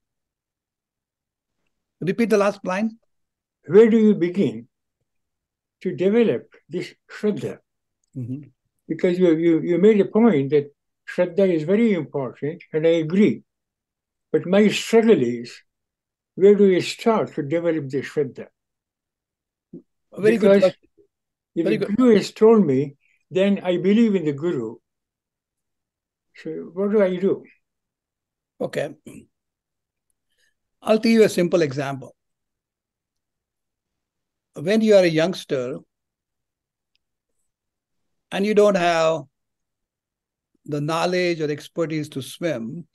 Repeat the last line. Where do you begin to develop this Shraddha? Mm-hmm. Because you made a point that Shraddha is very important, and I agree. But my struggle is, where do you start to develop this Shraddha? Very good Because question. if Very the good. Guru has told me, then I believe in the Guru. So what do I do? Okay. I'll tell you a simple example. When you are a youngster and you don't have the knowledge or expertise to swim,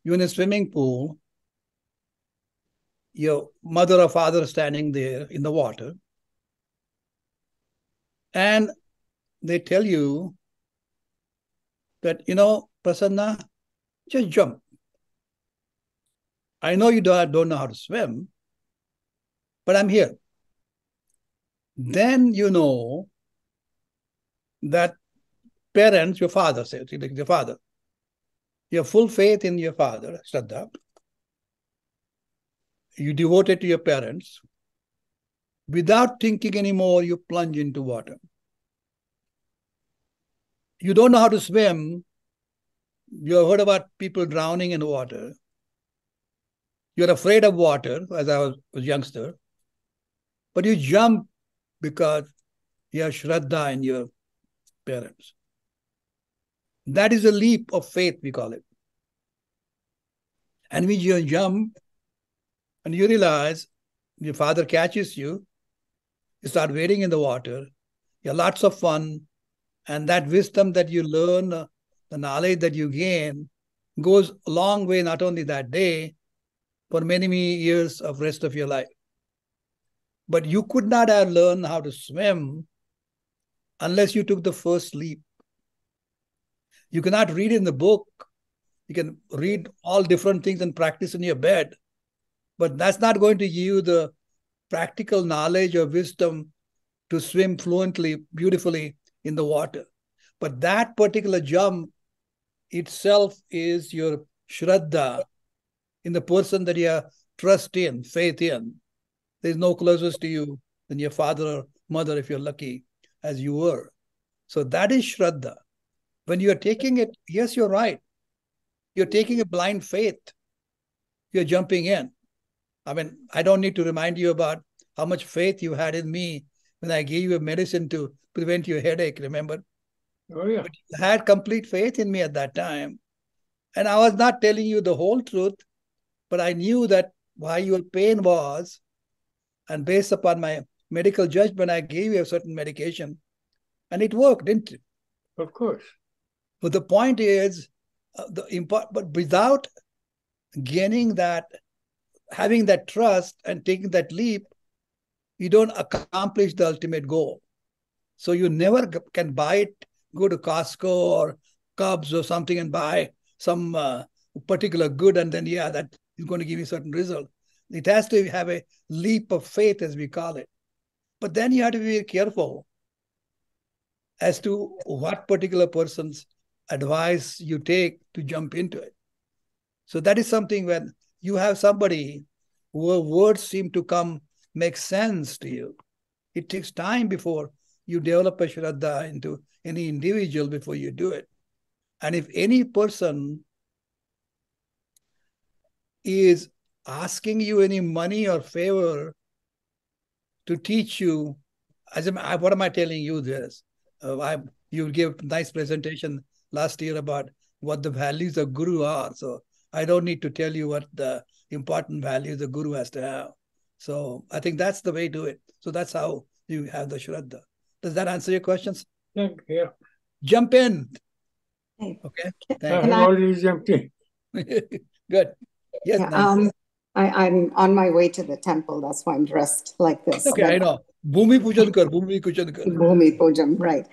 you're in a swimming pool, your mother or father standing there in the water, and they tell you that, Prasanna, just jump. I know you don't know how to swim, but I'm here. Then you know that parents, your father says, your father, you have full faith in your father, Shraddha. You devote it to your parents. Without thinking anymore, you plunge into water. You don't know how to swim. You have heard about people drowning in water. You're afraid of water, as I was a youngster, but you jump because you have Shraddha in your parents. That is a leap of faith, we call it. And when you jump and you realize your father catches you, you start wading in the water, you have lots of fun, and that wisdom that you learn, the knowledge that you gain, goes a long way, not only that day, for many, many years of rest of your life. But you could not have learned how to swim unless you took the first leap. You cannot read in the book. You can read all different things and practice in your bed, but that's not going to give you the practical knowledge or wisdom to swim fluently, beautifully in the water. But that particular jump itself is your Shraddha in the person that you have trust in, faith in. There's no closest to you than your father or mother, if you're lucky, as you were. So that is Shraddha. When you're taking it, yes, you're right. You're taking a blind faith. You're jumping in. I mean, I don't need to remind you about how much faith you had in me when I gave you a medicine to prevent your headache, remember? Oh, yeah. But you had complete faith in me at that time. And I was not telling you the whole truth, but I knew that why your pain was. And based upon my medical judgment, I gave you a certain medication. And it worked, didn't it? Of course. But the point is, but without gaining that, having that trust and taking that leap, you don't accomplish the ultimate goal. So you never can buy it, go to Costco or Cubs or something and buy some particular good, and then, yeah, that is going to give you a certain result. It has to have a leap of faith, as we call it. But then you have to be very careful as to what particular person's advice you take to jump into it. So that is something when you have somebody where words seem to come, make sense to you. It takes time before you develop a Shraddha into any individual before you do it. And if any person is asking you any money or favor to teach you, what am I telling you this? You gave a nice presentation last year about what the values of Guru are. So I don't need to tell you what the important values the Guru has to have. So I think that's the way to do it. So that's how you have the Shraddha. Does that answer your questions? Yeah. Jump in. Okay. Okay. I Thank have I- already jumped in. you. Good. Yes, Yeah, Nancy. I'm on my way to the temple. That's why I'm dressed like this. Okay, I know. Bhumi Pujan kar, Bhumi Pujan kar. Bhumi Pujam, right.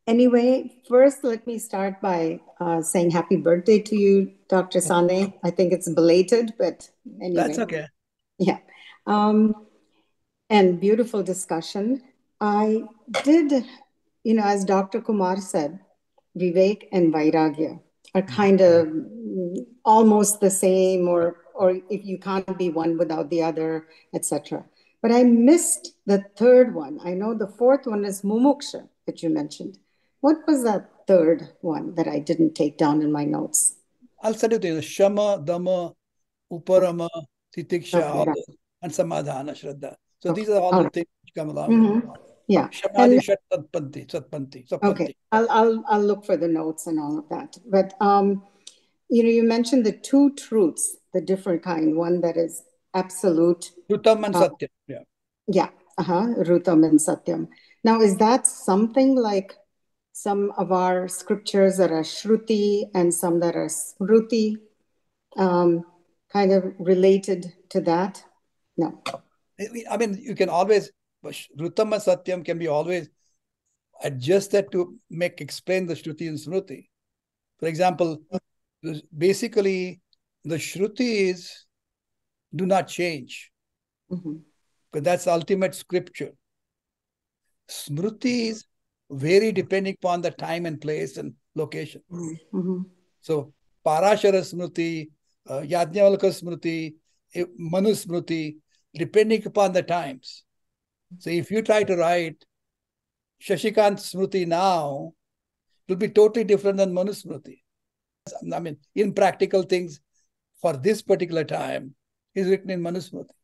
Anyway, first, let me start by saying happy birthday to you, Dr. Sane. I think it's belated, but anyway. That's okay. Yeah. And beautiful discussion. I did, as Dr. Kumar said, Vivek and Vairagya are kind of almost the same, or if you can't be one without the other, etc. But I missed the third one. I know the fourth one is Mumuksha that you mentioned. What was that third one that I didn't take down in my notes? I'll send you the Shama, Dhamma, Uparama, Titiksha, Okay, all those, and Samadhana, Shraddha. So okay, these are all all the right. things which come along with it. Yeah, Shamadhi, and Shat, Satpanti, okay, Satpanti. I'll look for the notes and all of that. But you mentioned the two truths, the different kind. One that is absolute. Rutam and Satyam. Yeah. Yeah, Rutam and Satyam. Now, is that something like some of our scriptures that are Shruti and some that are Smruti, kind of related to that? No. I mean, you can always, Rutam and Satyam can be always adjusted to explain the Shruti and Smruti. For example, basically, the Shrutis do not change, because that's the ultimate scripture. Smrutis vary depending upon the time and place and location. So, Parashara Smruti, Yajnavalkya Smruti, Manu Smruti, depending upon the times. So, if you try to write Shashikant Smruti now, it will be totally different than Manu Smruti. I mean, in practical things for this particular time is written in Manu Smruti.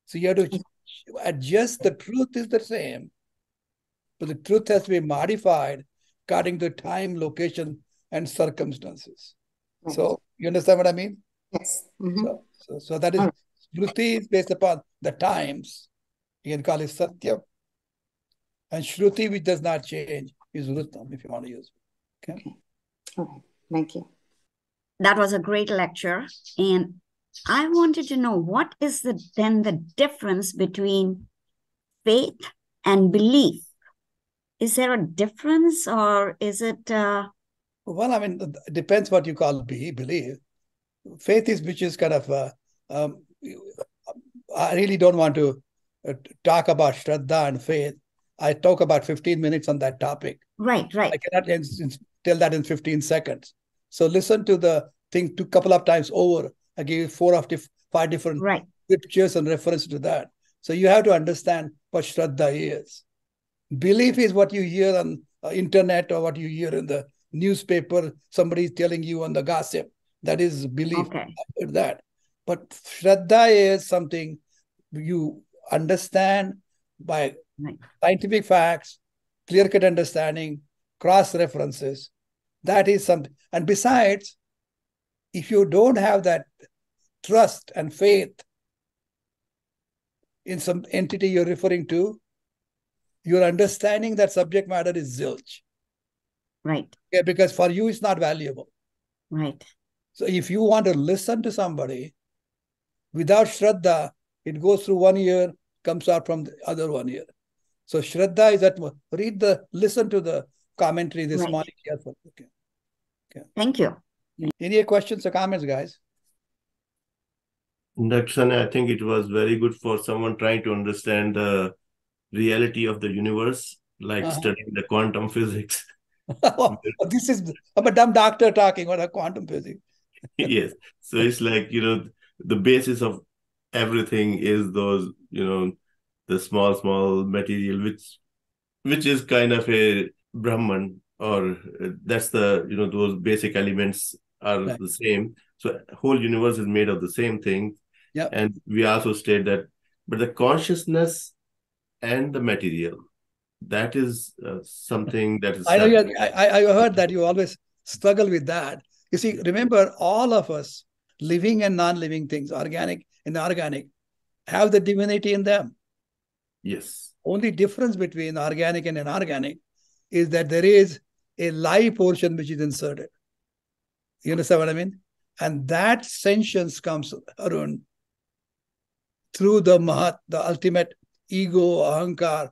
So you have to adjust. The truth is the same, but the truth has to be modified according to time, location, and circumstances. Right. So you understand what I mean? Yes. So that is, Smruti is based upon the times. You can call it Satya. And Shruti, which does not change, is Rutam, if you want to use it. Okay. All right. Thank you. That was a great lecture. And I wanted to know, what is then the difference between faith and belief? Is there a difference, or is it? Well, I mean, it depends what you call belief. Faith is, which is kind of, I really don't want to talk about Shraddha and faith. I talk about 15 minutes on that topic. Right. I cannot tell that in 15 seconds. So listen to the thing a couple of times over. I gave you 4 or 5 different scriptures and reference to that. So you have to understand what Shraddha is. Belief is what you hear on internet or what you hear in the newspaper. Somebody is telling you on the gossip. That is belief. Okay. That. But Shraddha is something you understand by scientific facts, clear-cut understanding, cross-references. That is something. And besides, if you don't have that trust and faith in some entity you're referring to, your understanding that subject matter is zilch. Right. Yeah, because for you, it's not valuable. Right. So if you want to listen to somebody, without Shraddha, it goes through one ear, comes out from the other one ear. So Shraddha is that, listen to the commentary this morning carefully. Okay. Thank you. Any questions or comments, guys? Dr. Sane, I think it was very good for someone trying to understand the reality of the universe, like studying the quantum physics. This is, I'm a dumb doctor talking about quantum physics. Yes. So it's like, the basis of everything is those, the small material, which is kind of a Brahman, or that's the, those basic elements are the same. So whole universe is made of the same thing. Yeah. And we also state that, but the consciousness and the material, that is something that is... I know I heard that you always struggle with that. You see, remember, all of us, living and non-living things, organic and inorganic, have the divinity in them. Yes. Only difference between organic and inorganic is that there is a live portion which is inserted. You understand what I mean? And that sentience comes, Arun, through the Mahat, the ultimate ego, ahankar,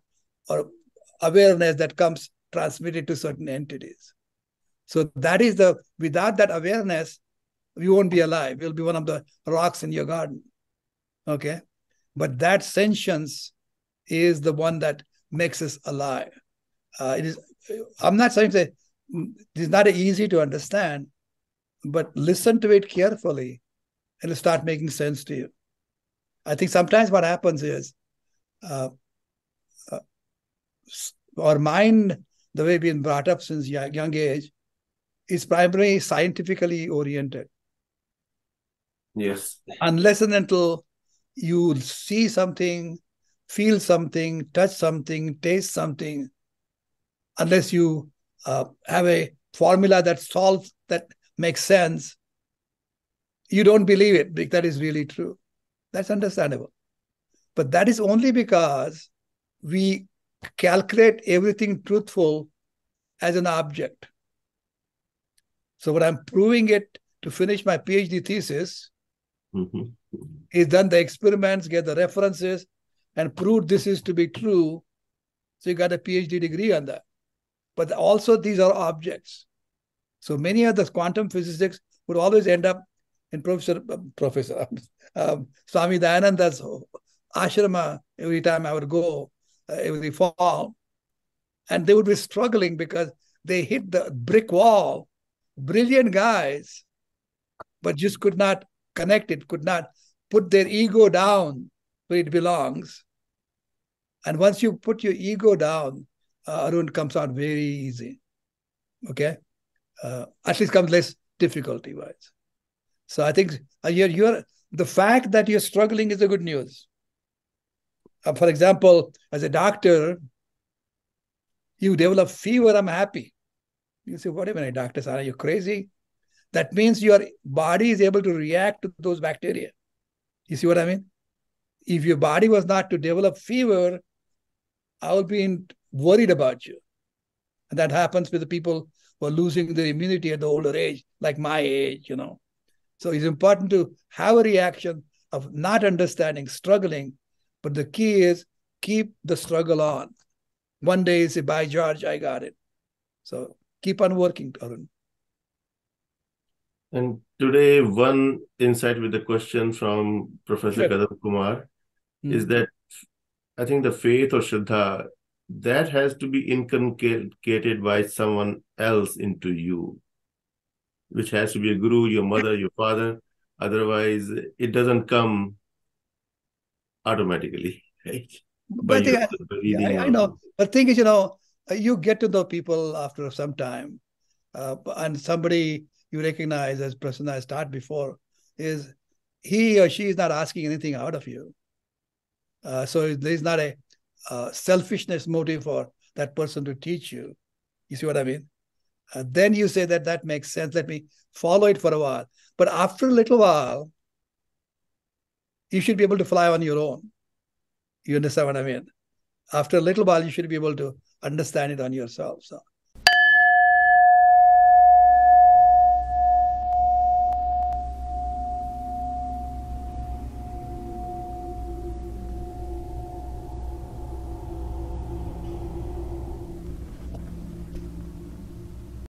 or awareness that comes transmitted to certain entities. So that is without that awareness, we won't be alive. We'll be one of the rocks in your garden. Okay? But that sentience is the one that makes us alive. I'm not saying that it's not easy to understand, but listen to it carefully and it'll start making sense to you. I think sometimes what happens is our mind, the way we've been brought up since young age, is primarily scientifically oriented. Yes. Unless and until you see something, feel something, touch something, taste something, unless you have a formula that makes sense, you don't believe it. That is really true. That's understandable. But that is only because we calculate everything truthful as an object. So when I'm proving it to finish my PhD thesis, is done the experiments, get the references, and proved this is to be true. So you got a PhD degree on that. But also these are objects. So many of the quantum physicists would always end up in Swami Dayananda's ashrama every time I would go, every fall. And they would be struggling because they hit the brick wall. Brilliant guys, but just could not connect it, could not put their ego down where it belongs. And once you put your ego down, Arun, comes out very easy. Okay? At least comes less difficulty-wise. So I think the fact that you're struggling is the good news. For example, as a doctor, you develop fever, I'm happy. You say, what a minute, doctor, are you crazy? That means your body is able to react to those bacteria. You see what I mean? If your body was not to develop fever, I would be worried about you. And that happens with the people who are losing their immunity at the older age, like my age, So it's important to have a reaction of not understanding, struggling. But the key is keep the struggle on. One day you say, by George, I got it. So keep on working, Arun. And today, one insight with the question from Professor Kadam Kumar is that I think the faith or Shraddha, that has to be inculcated by someone else into you, which has to be a guru, your mother, your father. Otherwise, it doesn't come automatically, right? But I know. But the thing is, you get to know people after some time. And somebody you recognize as person I started before is he or she is not asking anything out of you. So there's not a selfishness motive for that person to teach you. You see what I mean? Then you say that makes sense. Let me follow it for a while. But after a little while, you should be able to fly on your own. You understand what I mean? After a little while, you should be able to understand it on yourself. So